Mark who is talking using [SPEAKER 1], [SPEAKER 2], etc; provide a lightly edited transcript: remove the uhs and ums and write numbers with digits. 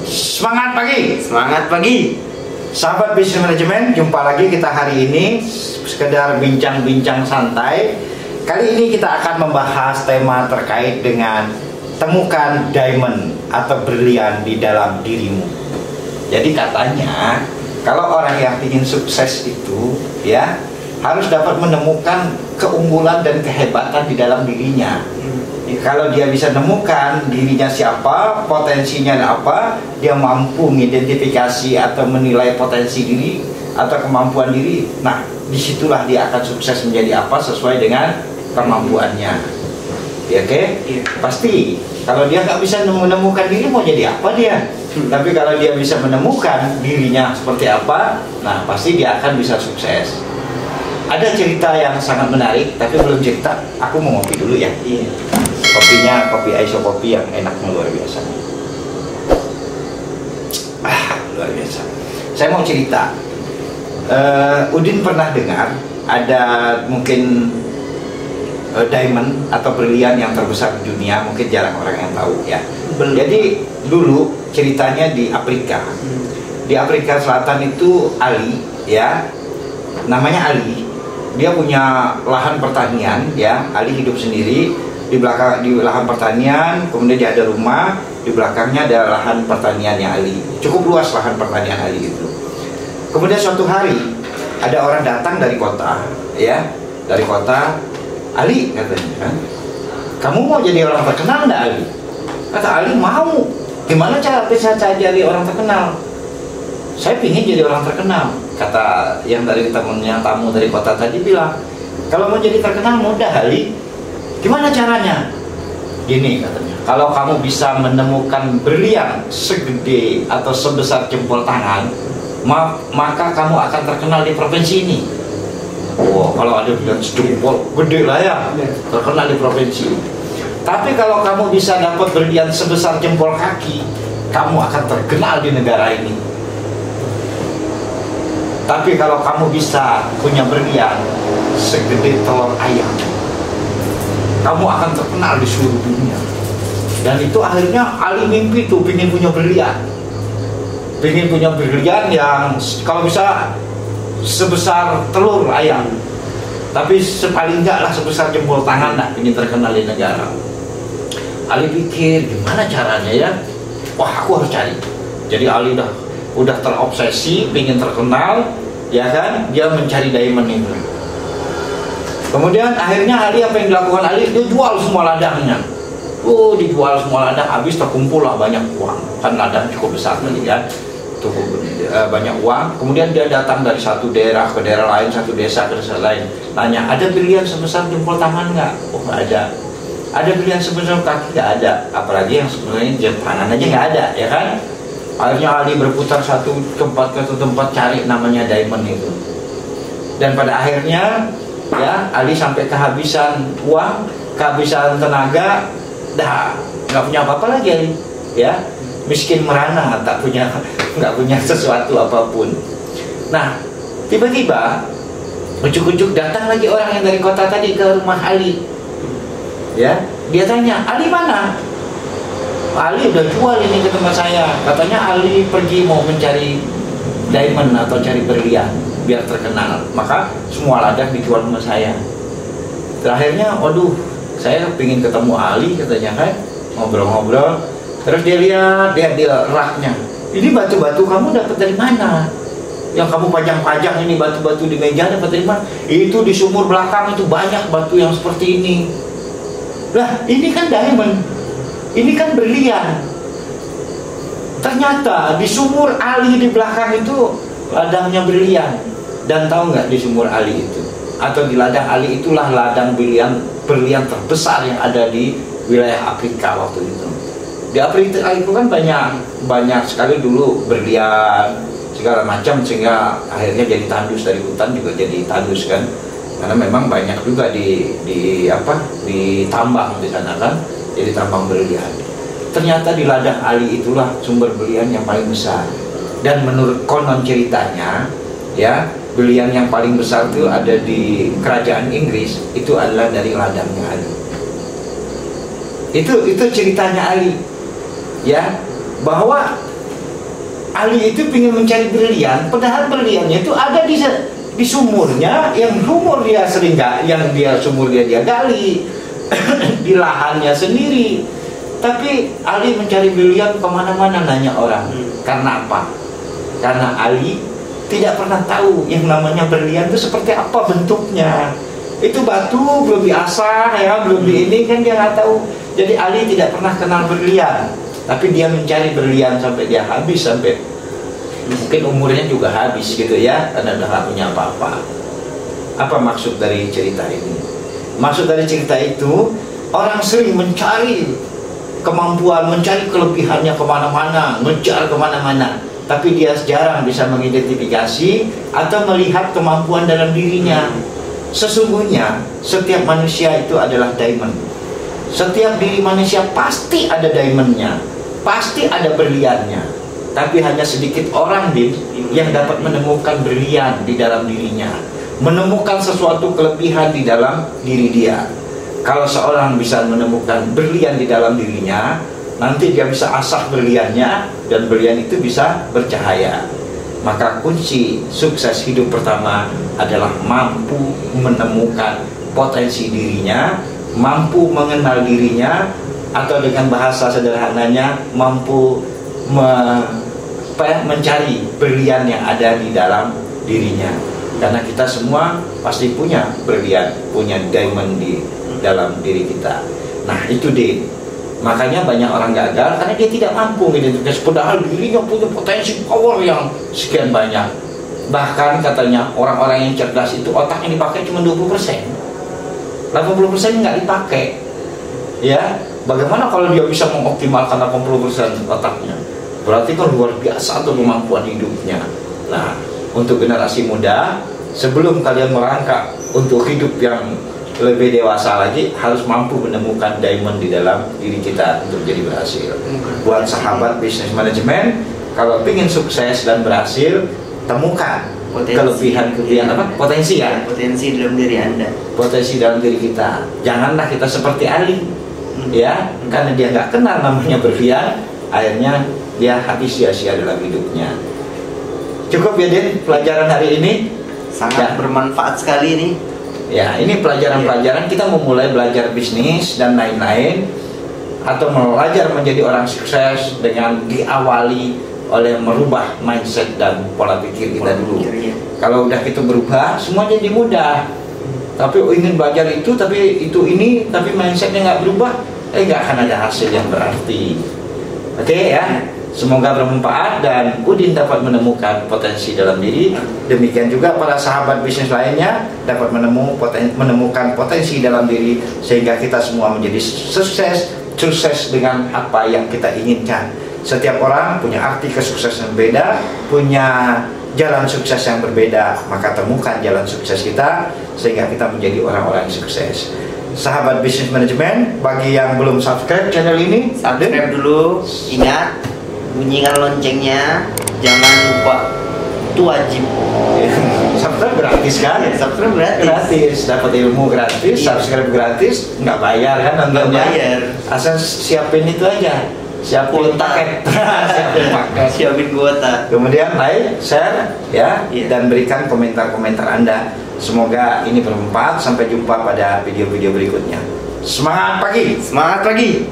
[SPEAKER 1] Semangat pagi,
[SPEAKER 2] Semangat pagi.
[SPEAKER 1] sahabat bisnis manajemen. Jumpa lagi kita hari ini sekedar bincang-bincang santai. Kali ini kita akan membahas tema terkait dengan temukan diamond atau berlian di dalam dirimu. Jadi katanya kalau orang yang ingin sukses itu ya harus dapat menemukan keunggulan dan kehebatan di dalam dirinya. Kalau dia bisa menemukan dirinya siapa, potensinya apa, dia mampu mengidentifikasi atau menilai potensi diri atau kemampuan diri. Nah, disitulah dia akan sukses menjadi apa sesuai dengan kemampuannya. Ya, oke?
[SPEAKER 2] Iya.
[SPEAKER 1] Pasti. Kalau dia nggak bisa menemukan diri, mau jadi apa dia? Tapi kalau dia bisa menemukan dirinya seperti apa, nah pasti dia akan bisa sukses. Ada cerita yang sangat menarik, tapi belum cerita. Aku mau ngopi dulu ya.
[SPEAKER 2] Iya.
[SPEAKER 1] Kopinya kopi iso kopi yang enaknya luar biasa. Luar biasa. Saya mau cerita. Udin pernah dengar ada mungkin diamond atau berlian yang terbesar di dunia, mungkin jarang orang yang tahu ya. Jadi dulu ceritanya di Afrika. Di Afrika Selatan itu Ali ya. Namanya Ali. Dia punya lahan pertanian ya. Ali hidup sendiri di belakang, di lahan pertanian, kemudian dia ada rumah, di belakangnya ada lahan pertaniannya Ali. Cukup luas lahan pertanian Ali itu. Kemudian suatu hari ada orang datang dari kota, ya, dari kota. Ali katanya kan, kamu mau jadi orang terkenal enggak Ali? Kata Ali, mau. Gimana cara bisa saya jadi orang terkenal? Saya pingin jadi orang terkenal. Kata yang dari temennya tamu dari kota tadi bilang, kalau mau jadi terkenal mudah Ali. Gimana caranya? Gini katanya, kalau kamu bisa menemukan berlian segede atau sebesar jempol tangan, maka kamu akan terkenal di provinsi ini. Wow, kalau ada berlian sejempol, gede lah ya, terkenal di provinsi. Tapi kalau kamu bisa dapat berlian sebesar jempol kaki, kamu akan terkenal di negara ini. Tapi kalau kamu bisa punya berlian segede telur ayam, kamu akan terkenal di seluruh dunia. Dan itu akhirnya Ali mimpi tuh pengen punya berlian. Pengen punya berlian yang kalau bisa sebesar telur ayam. Tapi paling enggak lah sebesar jempol tangan lah, pengen terkenal di negara. Ali pikir gimana caranya ya? Wah, aku harus cari. Jadi Ali udah terobsesi pengen terkenal, ya kan? Dia mencari diamond itu. Kemudian akhirnya Ali, apa yang dilakukan Ali? Dia jual semua ladangnya. Dijual semua ladang, habis terkumpul lah banyak uang. Kan ladang cukup besar tadi kan, banyak uang. Kemudian dia datang dari satu daerah ke daerah lain, satu desa ke desa lain. Tanya, ada berlian sebesar jempol tangan nggak? Oh, nggak ada. Ada berlian sebesar kaki? Nggak ada. Apalagi yang sebenarnya jempol tangan aja nggak ada, ya kan? Akhirnya Ali berputar satu tempat ke satu tempat cari namanya diamond itu. Dan pada akhirnya ya Ali sampai kehabisan uang, kehabisan tenaga, nggak punya apa-apa lagi Ali, ya, miskin merana, nggak punya sesuatu apapun. Nah, tiba-tiba ujuk-ujuk datang lagi orang yang dari kota tadi ke rumah Ali, ya, dia tanya, Ali mana? Ali udah jual ini ke tempat saya, katanya Ali pergi mau mencari diamond atau cari berlian biar terkenal, maka semua ladang dijual sama saya. Terakhirnya, waduh, saya pengen ketemu Ali katanya kan, ngobrol-ngobrol. Terus dia lihat raknya. Ini batu-batu kamu dapat dari mana? Yang kamu pajang-pajang ini batu-batu di meja dapat dari mana? Itu di sumur belakang itu banyak batu yang seperti ini. Lah, ini kan diamond, ini kan berlian. Ternyata di sumur Ali di belakang itu ladangnya berlian. Dan tahu nggak di sumur Ali itu atau di ladang Ali itulah ladang berlian terbesar yang ada di wilayah Afrika waktu itu. Di Afrika itu kan banyak sekali dulu berlian segala macam, sehingga akhirnya jadi tandus, dari hutan juga jadi tandus kan, karena memang banyak juga ditambang di sana kan, jadi tambang berlian. Ternyata di ladang Ali itulah sumber berlian yang paling besar. Dan menurut konon ceritanya ya, berlian yang paling besar itu ada di kerajaan Inggris, itu adalah dari ladangnya Ali. Itu ceritanya Ali, ya, bahwa Ali itu ingin mencari berlian, padahal berliannya itu ada di sumurnya, yang sumur dia sumur dia gali di lahannya sendiri. Tapi Ali mencari berlian kemana-mana, nanya orang. Karena apa? Karena Ali tidak pernah tahu yang namanya berlian itu seperti apa bentuknya. Itu batu belum diasah ya, belum di ini kan dia nggak tahu. Jadi Ali tidak pernah kenal berlian, tapi dia mencari berlian sampai dia habis, sampai mungkin umurnya juga habis gitu ya, karena udah nggak punya apa-apa. Apa maksud dari cerita ini? Maksud dari cerita itu, orang sering mencari kemampuan, mencari kelebihannya kemana-mana, ngejar kemana-mana, tapi dia jarang bisa mengidentifikasi atau melihat kemampuan dalam dirinya. Sesungguhnya setiap manusia itu adalah diamond. Setiap diri manusia pasti ada diamondnya, pasti ada berliannya. Tapi hanya sedikit orang yang dapat menemukan berlian di dalam dirinya, menemukan sesuatu kelebihan di dalam diri dia. Kalau seorang bisa menemukan berlian di dalam dirinya, nanti dia bisa asah berliannya, dan berlian itu bisa bercahaya. Maka kunci sukses hidup pertama adalah mampu menemukan potensi dirinya, mampu mengenal dirinya, atau dengan bahasa sederhananya mampu mencari berlian yang ada di dalam dirinya. Karena kita semua pasti punya berlian, punya diamond di dalam diri kita. Nah itu deh, makanya banyak orang gagal karena dia tidak mampu mengidentifikasi, padahal dirinya punya potensi power yang sekian banyak. Bahkan katanya orang-orang yang cerdas itu otaknya dipakai cuma 20%, 80% nggak dipakai. Ya, bagaimana kalau dia bisa mengoptimalkan 80% otaknya? Berarti kan luar biasa tuh kemampuan hidupnya. Nah, untuk generasi muda, sebelum kalian merangkak untuk hidup yang lebih dewasa lagi, harus mampu menemukan diamond di dalam diri kita untuk jadi berhasil. Buat sahabat bisnis manajemen, kalau ingin sukses dan berhasil, temukan kelebihan apa? Potensi ya?
[SPEAKER 2] Potensi dalam diri Anda.
[SPEAKER 1] Potensi dalam diri kita. Janganlah kita seperti Ali, ya, karena dia nggak kenal namanya berlian, akhirnya dia habis sia-sia dalam hidupnya. Cukup ya Din, pelajaran hari ini
[SPEAKER 2] sangat bermanfaat sekali ini.
[SPEAKER 1] Ya, ini pelajaran-pelajaran kita mau mulai belajar bisnis dan lain-lain, atau belajar menjadi orang sukses dengan diawali oleh merubah mindset dan pola pikir kita dulu. Kalau udah itu berubah, semua jadi mudah. Tapi ingin belajar itu, tapi tapi mindsetnya nggak berubah, nggak akan ada hasil yang berarti. Oke ya. Semoga bermanfaat dan Udin dapat menemukan potensi dalam diri. Demikian juga para sahabat bisnis lainnya dapat menemukan potensi dalam diri, sehingga kita semua menjadi sukses dengan apa yang kita inginkan. Setiap orang punya arti kesuksesan yang berbeda, punya jalan sukses yang berbeda. Maka temukan jalan sukses kita sehingga kita menjadi orang-orang yang sukses. Sahabat bisnis manajemen, bagi yang belum subscribe channel ini,
[SPEAKER 2] subscribe dulu. Ingat, bunyikan loncengnya, jangan lupa, itu wajib.
[SPEAKER 1] Subscribe gratis kan?
[SPEAKER 2] Subscribe gratis,
[SPEAKER 1] dapat ilmu gratis, subscribe gratis, nggak bayar kan nontonnya?
[SPEAKER 2] Nggak bayar.
[SPEAKER 1] Asal siapin itu aja, siapin paket,
[SPEAKER 2] siapin kuota.
[SPEAKER 1] Kemudian like, share, ya, dan berikan komentar-komentar Anda. Semoga ini bermanfaat. Sampai jumpa pada video-video berikutnya. Semangat pagi!
[SPEAKER 2] Semangat pagi!